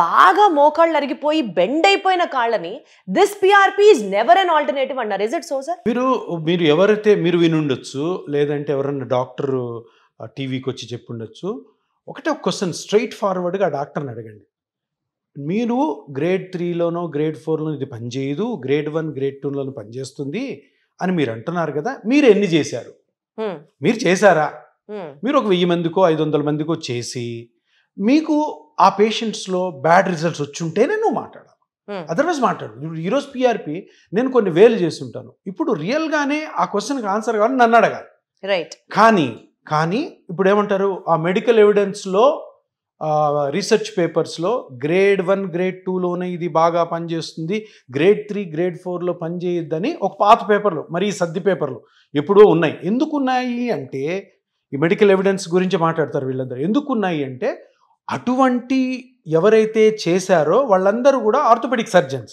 బాగా మోకాళ్ళు అరిగిపోయి బెండ్ అయిపోయిన కాళ్ళని this PRP is never an alternative అన్నారు. Is it so sir? మీరు ఎవరైతే మీరు వినుండొచ్చు, లేదంటే ఎవరన్నా డాక్టర్ టీవీకి వచ్చి చెప్పుండొచ్చు. ఒకటే ఒక క్వశ్చన్ స్ట్రైట్ ఫార్వర్డ్గా ఆ డాక్టర్ని అడగండి. మీరు గ్రేడ్ 3లోనో గ్రేడ్ 4లో ఇది పనిచేయదు, గ్రేడ్ 1 గ్రేడ్ 2లోనూ పనిచేస్తుంది అని మీరు అంటున్నారు కదా, మీరు ఎన్ని చేశారు? మీరు చేశారా? మీరు ఒక 1000 మందికో 500 మందికో చేసి మీకు ఆ పేషెంట్స్లో బ్యాడ్ రిజల్ట్స్ వచ్చుంటేనే నువ్వు మాట్లాడాలి, అదర్వైజ్ మాట్లాడు. ఈరోజు పిఆర్పి నేను కొన్ని వేలు చేసి ఉంటాను, ఇప్పుడు రియల్గానే ఆ క్వశ్చన్కి ఆన్సర్ కావాలి నన్ను అడగాలి. రైట్. కానీ ఇప్పుడు ఏమంటారు, ఆ మెడికల్ ఎవిడెన్స్లో రీసెర్చ్ పేపర్స్లో గ్రేడ్ 1 గ్రేడ్ 2లోనే ఇది బాగా పనిచేస్తుంది, గ్రేడ్ 3 గ్రేడ్ 4లో పనిచేయొద్దని ఒక పాత పేపర్లు, మరి ఈ సర్ది పేపర్లు ఎప్పుడో ఉన్నాయి. ఎందుకున్నాయి అంటే ఈ మెడికల్ ఎవిడెన్స్ గురించి మాట్లాడతారు వీళ్ళందరూ. ఎందుకున్నాయి అంటే అటువంటి ఎవరైతే చేశారో వాళ్ళందరూ కూడా ఆర్థోపెడిక్ సర్జన్స్.